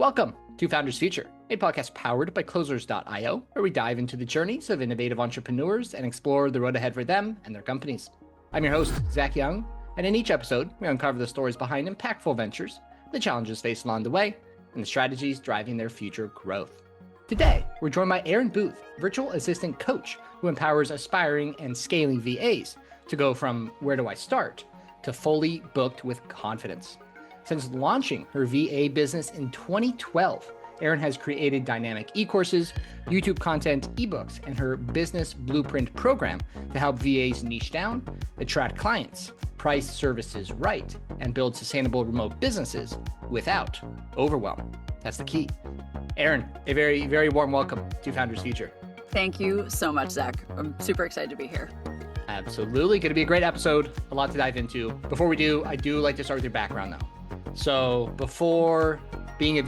Welcome to Founders Future, a podcast powered by Closers.io, where we dive into the journeys of innovative entrepreneurs and explore the road ahead for them and their companies. I'm your host, Zach Young, and in each episode, we uncover the stories behind impactful ventures, the challenges faced along the way, and the strategies driving their future growth. Today, we're joined by Erin Booth, virtual assistant coach, who empowers aspiring and scaling VAs to go from where do I start to fully booked with confidence. Since launching her VA business in 2012, Erin has created dynamic e-courses, YouTube content, ebooks, and her business blueprint program to help VAs niche down, attract clients, price services right, and build sustainable remote businesses without overwhelm. That's the key. Erin, a very, very warm welcome to Founders Future. Thank you so much, Zach. I'm super excited to be here. Absolutely. Going to be a great episode, a lot to dive into. Before we do, I do like to start with your background though. So before being a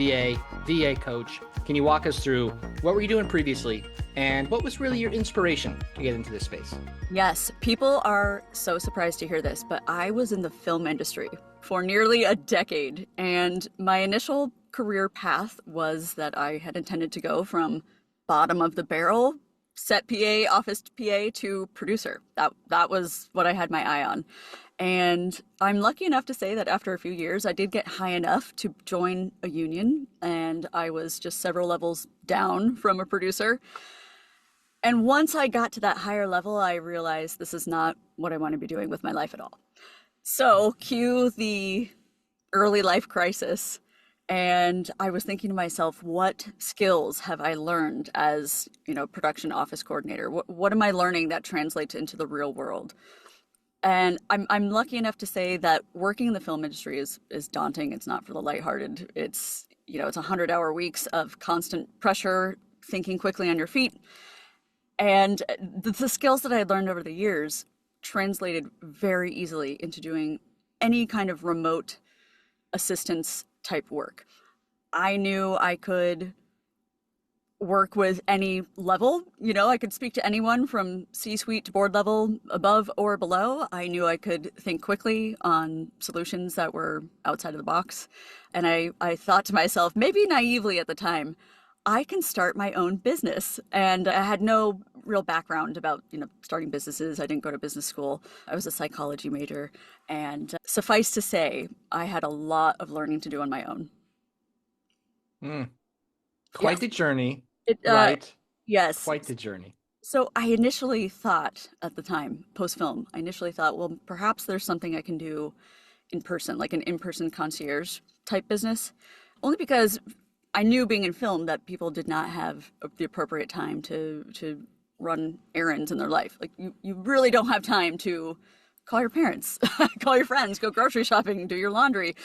VA coach, can you walk us through what were you doing previously and what was really your inspiration to get into this space? Yes, people are so surprised to hear this, but I was in the film industry for nearly a decade. And my initial career path was that I had intended to go from bottom of the barrel, set PA, office PA to producer. That was what I had my eye on. And I'm lucky enough to say that after a few years, I did get high enough to join a union, and I was just several levels down from a producer. And once I got to that higher level, I realized this is not what I want to be doing with my life at all. So cue the early life crisis. And I was thinking to myself, what skills have I learned as, production office coordinator? What am I learning that translates into the real world? And I'm lucky enough to say that working in the film industry is daunting. It's not for the lighthearted. It's 100-hour weeks of constant pressure, thinking quickly on your feet. And the skills that I learned over the years translated very easily into doing any kind of remote assistance type work. I knew I could work with any level. I could speak to anyone from C-suite to board level, above or below. I knew I could think quickly on solutions that were outside of the box. And I thought to myself, maybe naively at the time, I can start my own business. And I had no real background about, starting businesses. I didn't go to business school. I was a psychology major. And suffice to say, I had a lot of learning to do on my own. Quite the journey. Right? Yes. Quite the journey. So I initially thought at the time, post-film, well, perhaps there's something I can do in person, like an in-person concierge type business. Only because I knew being in film that people did not have the appropriate time to run errands in their life. Like you really don't have time to call your parents, call your friends, go grocery shopping, do your laundry.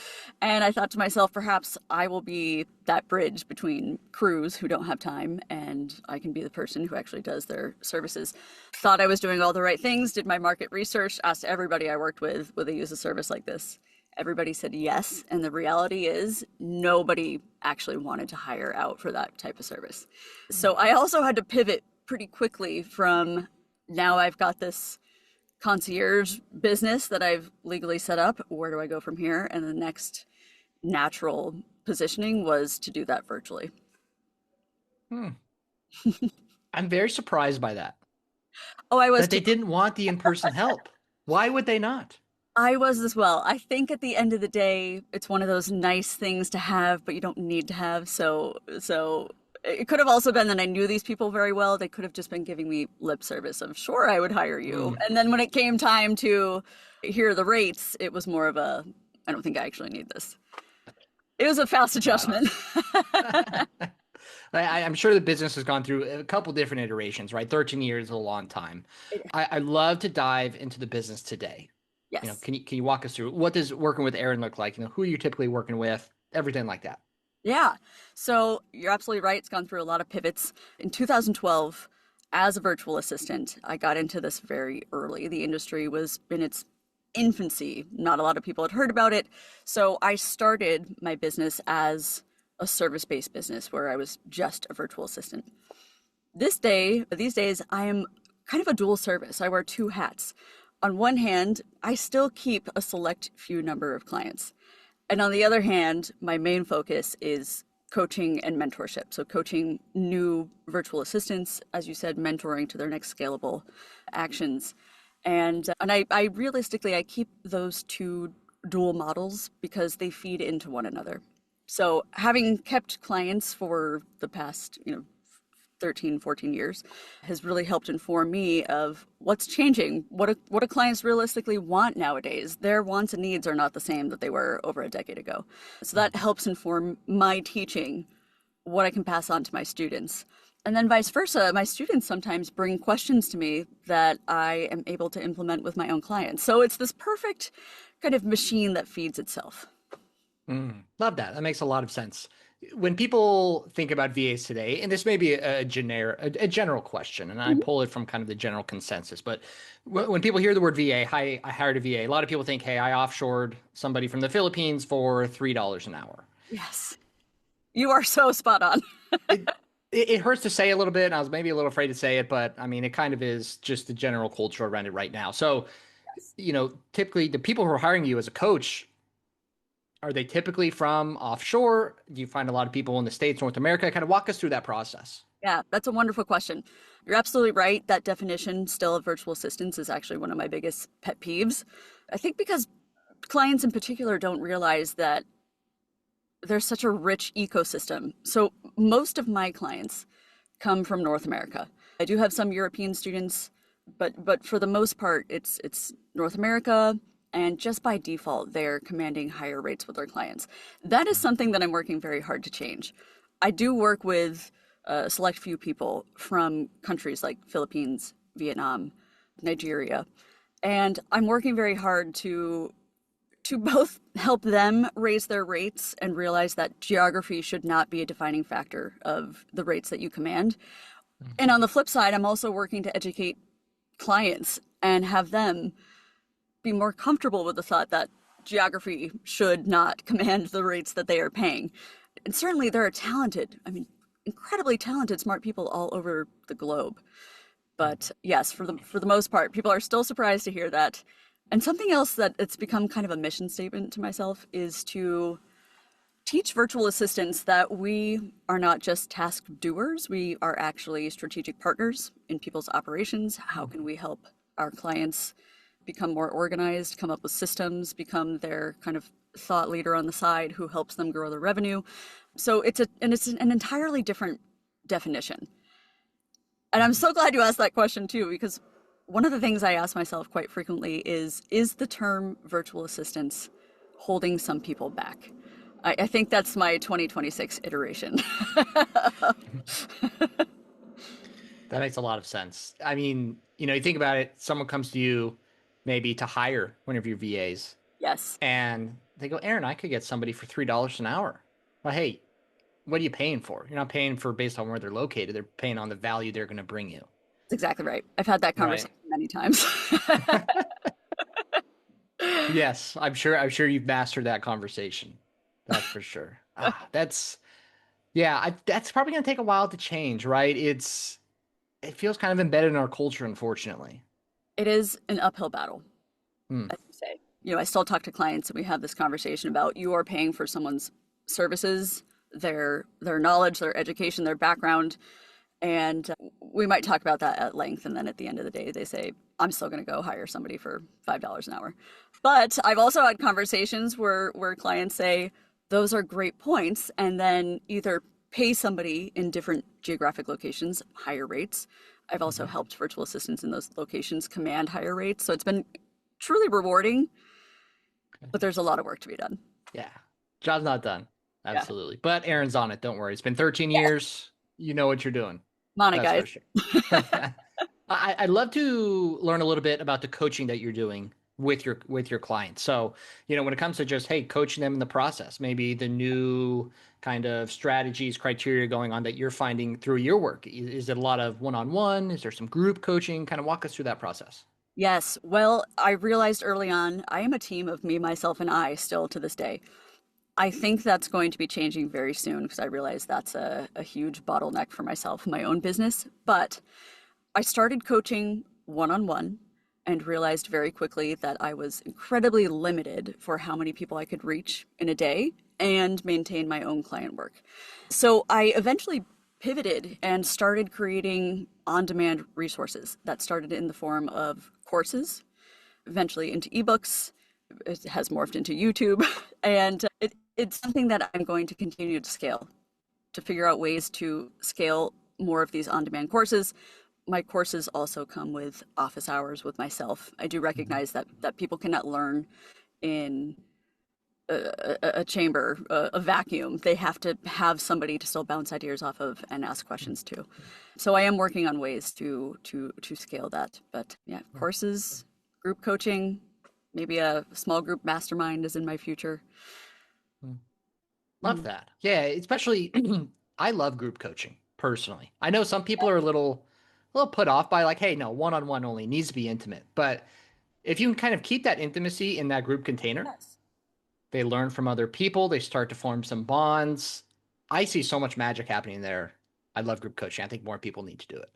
And I thought to myself, perhaps I will be that bridge between crews who don't have time and I can be the person who actually does their services. Thought I was doing all the right things, did my market research, asked everybody I worked with, would they use a service like this? Everybody said yes. And the reality is nobody actually wanted to hire out for that type of service. So I also had to pivot pretty quickly from now I've got this concierge business that I've legally set up. Where do I go from here? And the next natural positioning was to do that virtually. I'm very surprised by that. Oh, I was. That they didn't want the in-person help. Why would they not? I was as well. I think at the end of the day, it's one of those nice things to have, but you don't need to have. So it could have also been that I knew these people very well. They could have just been giving me lip service of, sure, I would hire you. And then when it came time to hear the rates, it was more of a, I don't think I actually need this. It was a fast adjustment. I'm sure the business has gone through a couple different iterations, right? 13 years is a long time. I love to dive into the business today. Yes. Can you walk us through what does working with Erin look like? Who are you typically working with? Everything like that. Yeah. So you're absolutely right. It's gone through a lot of pivots. In 2012, as a virtual assistant, I got into this very early. The industry was in its infancy. Not a lot of people had heard about it. So I started my business as a service-based business where I was just a virtual assistant. These days, I am kind of a dual service. I wear two hats. On one hand, I still keep a select few number of clients. And on the other hand, my main focus is coaching and mentorship. So coaching new virtual assistants, as you said, mentoring to their next scalable actions. And I realistically, I keep those two dual models because they feed into one another. So having kept clients for the past, 13, 14 years has really helped inform me of what's changing, what do clients realistically want nowadays. Their wants and needs are not the same that they were over a decade ago. So that helps inform my teaching, what I can pass on to my students. And then vice versa, my students sometimes bring questions to me that I am able to implement with my own clients. So it's this perfect kind of machine that feeds itself. Love that. That makes a lot of sense. When people think about VAs today, and this may be a general question, and I pull it from kind of the general consensus, but when people hear the word VA, hi, I hired a VA, a lot of people think, hey, I offshored somebody from the Philippines for $3 an hour. Yes, you are so spot on. It hurts to say a little bit, and I was maybe a little afraid to say it, but I mean, it kind of is just the general culture around it right now. So, typically the people who are hiring you as a coach, are they typically from offshore? Do you find a lot of people in the States, North America? Kind of walk us through that process. Yeah, that's a wonderful question. You're absolutely right. That definition still of virtual assistants is actually one of my biggest pet peeves. I think because clients in particular don't realize that there's such a rich ecosystem. So most of my clients come from North America. I do have some European students, but for the most part, it's North America, and just by default, they're commanding higher rates with their clients. That is something that I'm working very hard to change. I do work with a select few people from countries like Philippines, Vietnam, Nigeria, and I'm working very hard to both help them raise their rates and realize that geography should not be a defining factor of the rates that you command. And on the flip side, I'm also working to educate clients and have them be more comfortable with the thought that geography should not command the rates that they are paying. And certainly there are incredibly talented, smart people all over the globe. But yes, for the most part, people are still surprised to hear that. And something else that it's become kind of a mission statement to myself is to teach virtual assistants that we are not just task doers, we are actually strategic partners in people's operations. How can we help our clients become more organized, come up with systems, become their kind of thought leader on the side who helps them grow their revenue? So it's an entirely different definition. And I'm so glad you asked that question too, because one of the things I ask myself quite frequently is the term virtual assistants holding some people back? I think that's my 2026 iteration. That makes a lot of sense. I mean, you think about it, someone comes to you maybe to hire one of your VAs. Yes. And they go, Erin, I could get somebody for $3 an hour. Well, hey, what are you paying for? You're not paying for based on where they're located. They're paying on the value they're going to bring you. That's exactly right. I've had that conversation many times. Yes, I'm sure you've mastered that conversation. That's for sure. That's probably going to take a while to change, right? It feels kind of embedded in our culture, unfortunately. It is an uphill battle, as you say. I still talk to clients and we have this conversation about you are paying for someone's services, their knowledge, their education, their background. And we might talk about that at length. And then at the end of the day, they say, I'm still going to go hire somebody for $5 an hour. But I've also had conversations where clients say, those are great points. And then either pay somebody in different geographic locations higher rates. I've also helped virtual assistants in those locations command higher rates. So it's been truly rewarding, but there's a lot of work to be done. Yeah. Job's not done. Absolutely. Yeah. But Erin's on it. Don't worry. It's been 13 years. You know what you're doing. Come on, guys. Sure. I'd love to learn a little bit about the coaching that you're doing with your clients. So, when it comes to just, hey, coaching them in the process, maybe the new kind of strategies, criteria going on that you're finding through your work. Is it a lot of one-on-one? Is there some group coaching? Kind of walk us through that process. Yes. Well, I realized early on, I am a team of me, myself, and I still to this day. I think that's going to be changing very soon because I realize that's a huge bottleneck for myself in my own business. But I started coaching one-on-one and realized very quickly that I was incredibly limited for how many people I could reach in a day and maintain my own client work. So I eventually pivoted and started creating on-demand resources that started in the form of courses, eventually into ebooks. It has morphed into YouTube, and it's something that I'm going to continue to scale, to figure out ways to scale more of these on-demand courses. My courses also come with office hours with myself. I do recognize that people cannot learn in a chamber, a vacuum. They have to have somebody to still bounce ideas off of and ask questions to. So I am working on ways to scale that. But yeah, courses, group coaching, maybe a small group mastermind is in my future. Love that. Yeah, especially I love group coaching personally. I know some people are a little put off by like, hey, no, one-on-one only needs to be intimate. But if you can kind of keep that intimacy in that group container, Yes. they learn from other people, they start to form some bonds. I see so much magic happening there. I love group coaching. I think more people need to do it.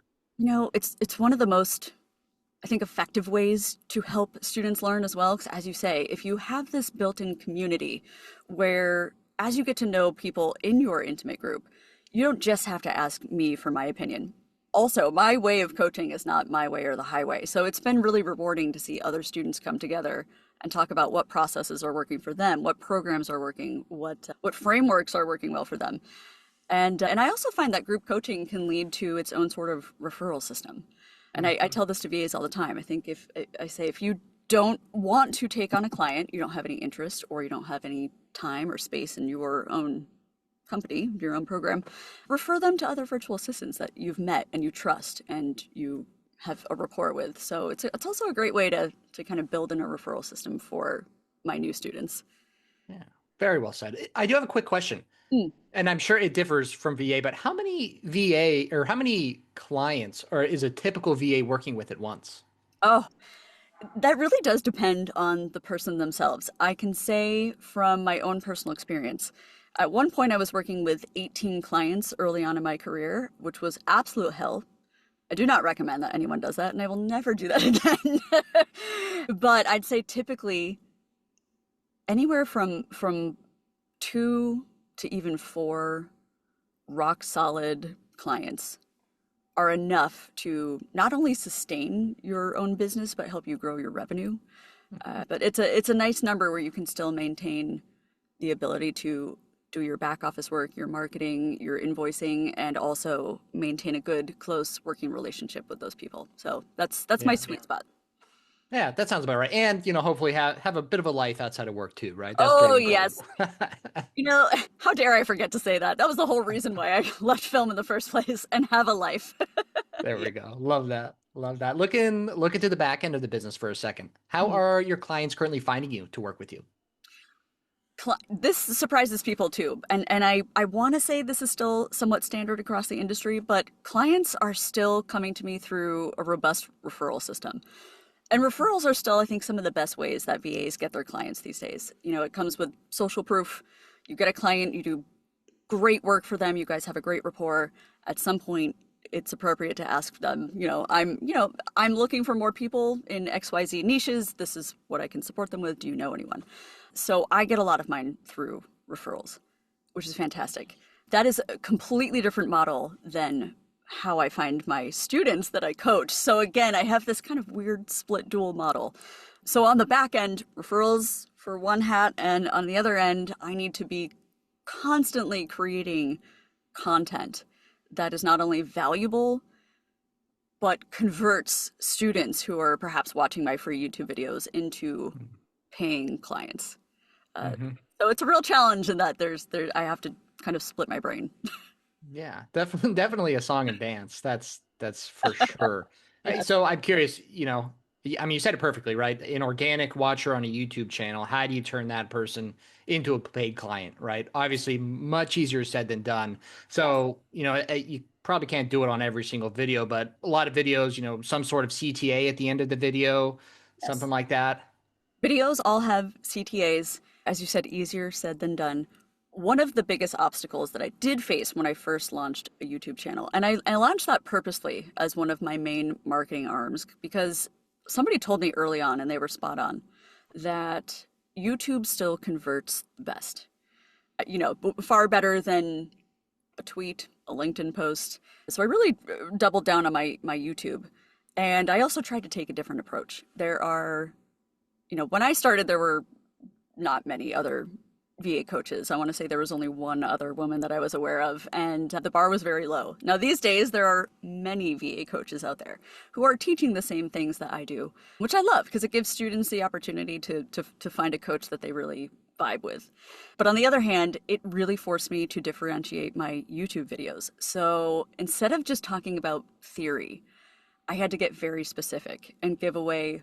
It's one of the most, I think, effective ways to help students learn as well. Because as you say, if you have this built-in community where as you get to know people in your intimate group, you don't just have to ask me for my opinion. Also, my way of coaching is not my way or the highway. So it's been really rewarding to see other students come together and talk about what processes are working for them, what programs are working, what frameworks are working well for them. And I also find that group coaching can lead to its own sort of referral system. And I tell this to VAs all the time. I think if I say if you don't want to take on a client, you don't have any interest, or you don't have any time or space in your own company, your own program, refer them to other virtual assistants that you've met and you trust and you have a rapport with. So it's also a great way to kind of build in a referral system for my new students. Yeah, very well said. I do have a quick question, Mm. and I'm sure it differs from VA, but how many VA or how many clients or is a typical VA working with at once? Oh, that really does depend on the person themselves. I can say from my own personal experience, at one point I was working with 18 clients early on in my career, which was absolute hell. I do not recommend that anyone does that, and I will never do that again. But I'd say typically anywhere from two to even four rock solid clients are enough to not only sustain your own business but help you grow your revenue. But it's a nice number where you can still maintain the ability to do your back office work, your marketing, your invoicing, and also maintain a good, close working relationship with those people. So that's my Yeah. sweet spot. Yeah, that sounds about right. And, hopefully have a bit of a life outside of work too, right? That's Oh, pretty yes. important. How dare I forget to say that? That was the whole reason why I left film in the first place and have a life. There we go. Love that. Love that. Look into the back end of the business for a second. How are your clients currently finding you to work with you? This surprises people too. And I want to say this is still somewhat standard across the industry, but clients are still coming to me through a robust referral system. And referrals are still, I think, some of the best ways that VAs get their clients these days. It comes with social proof. You get a client, you do great work for them, you guys have a great rapport. At some point, it's appropriate to ask them, I'm looking for more people in XYZ niches. This is what I can support them with. Do you know anyone? So I get a lot of mine through referrals, which is fantastic. That is a completely different model than how I find my students that I coach. So again, I have this kind of weird split dual model. So on the back end, referrals for one hat, and on the other end, I need to be constantly creating content that is not only valuable, but converts students who are perhaps watching my free YouTube videos into paying clients. Hmm. So it's a real challenge in that I have to kind of split my brain. Yeah, definitely a song and dance. That's for sure. Yes. So I'm curious, I mean, you said it perfectly, right? An organic watcher on a YouTube channel, how do you turn that person into a paid client, right? Obviously, much easier said than done. So, you probably can't do it on every single video, but a lot of videos, some sort of CTA at the end of the video, something Yes. like that. Videos all have CTAs. As you said, easier said than done. One of the biggest obstacles that I did face when I first launched a YouTube channel, and I launched that purposely as one of my main marketing arms, because somebody told me early on, and they were spot on, that YouTube still converts the best. far better than a tweet, a LinkedIn post. So I really doubled down on my YouTube. And I also tried to take a different approach. There are, when I started, there were not many other VA coaches. I want to say there was only one other woman that I was aware of, and the bar was very low. Now, these days, there are many VA coaches out there who are teaching the same things that I do, which I love because it gives students the opportunity to find a coach that they really vibe with. But on the other hand, it really forced me to differentiate my YouTube videos. So instead of just talking about theory, I had to get very specific and give away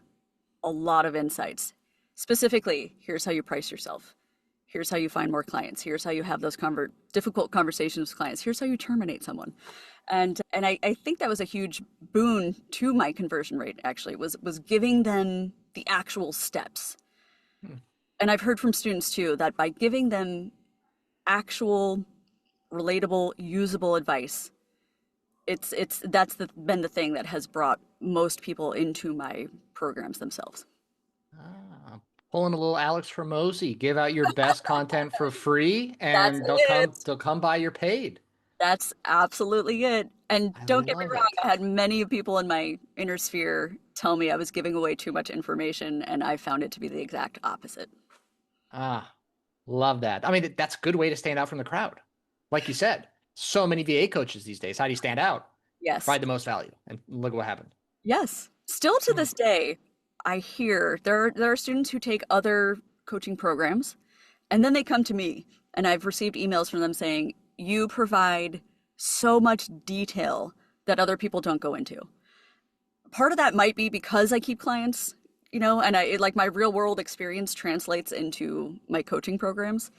a lot of insights. Specifically, here's how you price yourself. Here's how you find more clients. Here's how you have those difficult conversations with clients. Here's how you terminate someone. And I think that was a huge boon to my conversion rate, actually, was giving them the actual steps. And I've heard from students too, that by giving them actual, relatable, usable advice, that's been the thing that has brought most people into my programs themselves. Ah, pulling a little Alex Hormozy, give out your best content for free, That's and it. they'll come by your paid. That's absolutely it. And I don't get me love wrong, it. I had many people in my inner sphere tell me I was giving away too much information, and I found it to be the exact opposite. Ah, love that. I mean, that's a good way to stand out from the crowd. Like you said, so many VA coaches these days. How do you stand out? Yes. Provide the most value. And look what happened. Yes. Still to Hmm. this day, I hear there are students who take other coaching programs and then they come to me, and I've received emails from them saying, "You provide so much detail that other people don't go into." Part of that might be because I keep clients, and like my real world experience translates into my coaching programs.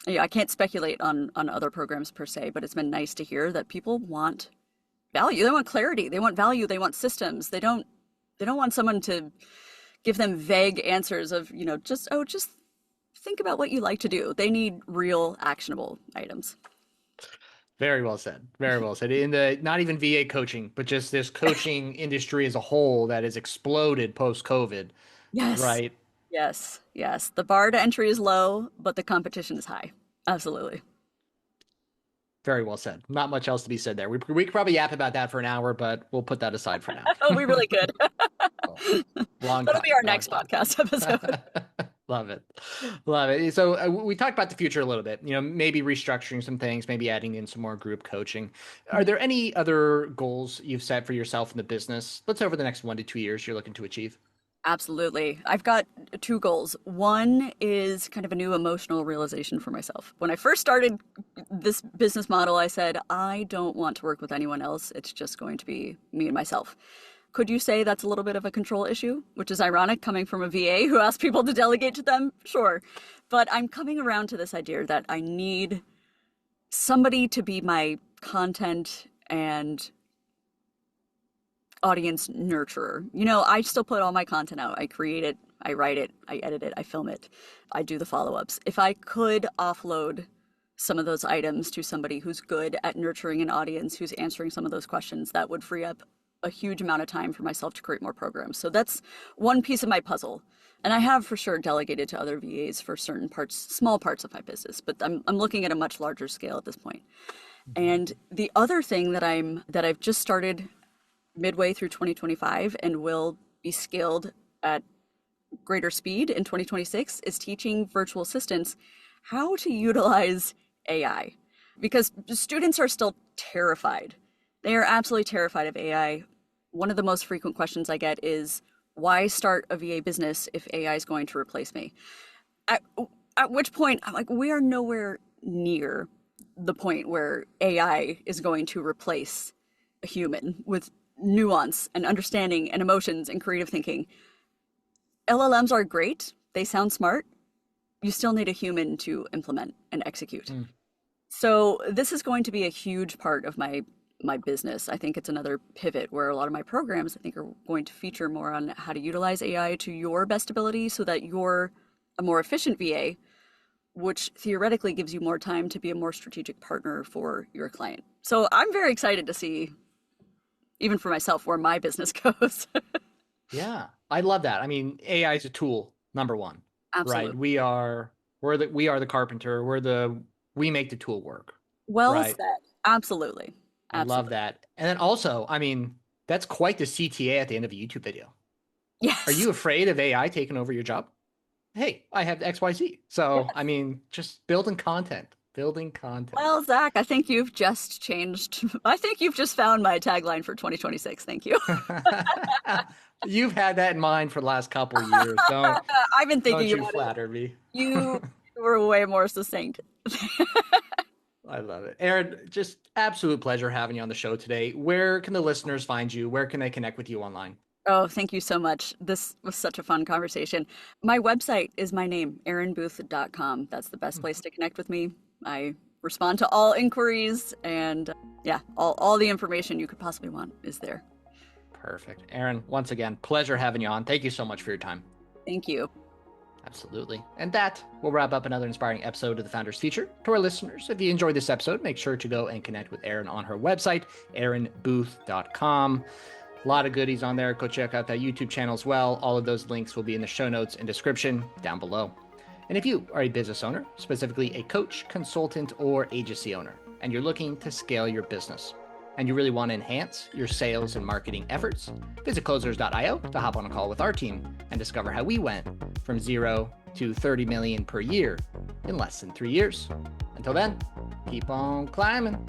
I can't speculate on other programs per se, but it's been nice to hear that people want value. They want clarity. They want value. They want systems. They don't want someone to give them vague answers of, just think about what you like to do. They need real actionable items. Very well said. Very well said. In the not even VA coaching, but just this coaching industry as a whole that has exploded post COVID, Yes. right? Yes. Yes. The bar to entry is low, but the competition is high. Absolutely. Very well said. Not much else to be said there. We could probably yap about that for an hour, but we'll put that aside for now. Oh, we really could. Oh, long That'll be time, our long next time. podcast episode. Love it. Love it. So we talked about the future a little bit, maybe restructuring some things, maybe adding in some more group coaching. Are there any other goals you've set for yourself in the business, let's say over the next 1 to 2 years, you're looking to achieve? Absolutely. I've got two goals. One is kind of a new emotional realization for myself. When I first started this business model, I said, I don't want to work with anyone else. It's just going to be me and myself. Could you say that's a little bit of a control issue, which is ironic coming from a VA who asks people to delegate to them? Sure. But I'm coming around to this idea that I need somebody to be my content and audience nurturer. I still put all my content out. I create it, I write it, I edit it, I film it, I do the follow-ups. If I could offload some of those items to somebody who's good at nurturing an audience, who's answering some of those questions, that would free up a huge amount of time for myself to create more programs. So that's one piece of my puzzle. And I have for sure delegated to other VAs for certain parts, small parts of my business, but I'm looking at a much larger scale at this point. And the other thing that I've just started midway through 2025 and will be scaled at greater speed in 2026 is teaching virtual assistants how to utilize AI, because students are still terrified. They are absolutely terrified of AI. One of the most frequent questions I get is, why start a VA business if AI is going to replace me? At, at which point I'm like, we are nowhere near the point where AI is going to replace a human with nuance and understanding and emotions and creative thinking. LLMs are great. They sound smart. You still need a human to implement and execute. Mm. So this is going to be a huge part of my business. I think it's another pivot where a lot of my programs, I think, are going to feature more on how to utilize AI to your best ability so that you're a more efficient VA, which theoretically gives you more time to be a more strategic partner for your client. So I'm very excited to see, even for myself, where my business goes. Yeah, I love that. I mean, AI is a tool, number one, right? Absolutely. We are the carpenter. We're the we make the tool work. Well Right. said. Absolutely. I love Absolutely. that. And then also, I mean, that's quite the CTA at the end of a YouTube video. Are Yes. you afraid of AI taking over your job? Hey, I have XYZ. So, I mean, just building content, building content. Well, Zach, I think you've just changed. I think you've just found my tagline for 2026. Thank you. You've had that in mind for the last couple of years. I've been thinking Don't you about it. flatter me. You were way more succinct. I love it. Erin, just absolute pleasure having you on the show today. Where can the listeners find you? Where can they connect with you online? Oh, thank you so much. This was such a fun conversation. My website is my name, erinbooth.com. That's the best place to connect with me. I respond to all inquiries, and yeah, all the information you could possibly want is there. Perfect. Erin, once again, pleasure having you on. Thank you so much for your time. Thank you. Absolutely. And that will wrap up another inspiring episode of the Founders Feature. To our listeners, if you enjoyed this episode, make sure to go and connect with Erin on her website, erinbooth.com. A lot of goodies on there. Go check out that YouTube channel as well. All of those links will be in the show notes and description down below. And if you are a business owner, specifically a coach, consultant, or agency owner, and you're looking to scale your business, and you really want to enhance your sales and marketing efforts, visit closers.io to hop on a call with our team and discover how we went from 0 to 30 million per year in less than 3 years. Until then, keep on climbing.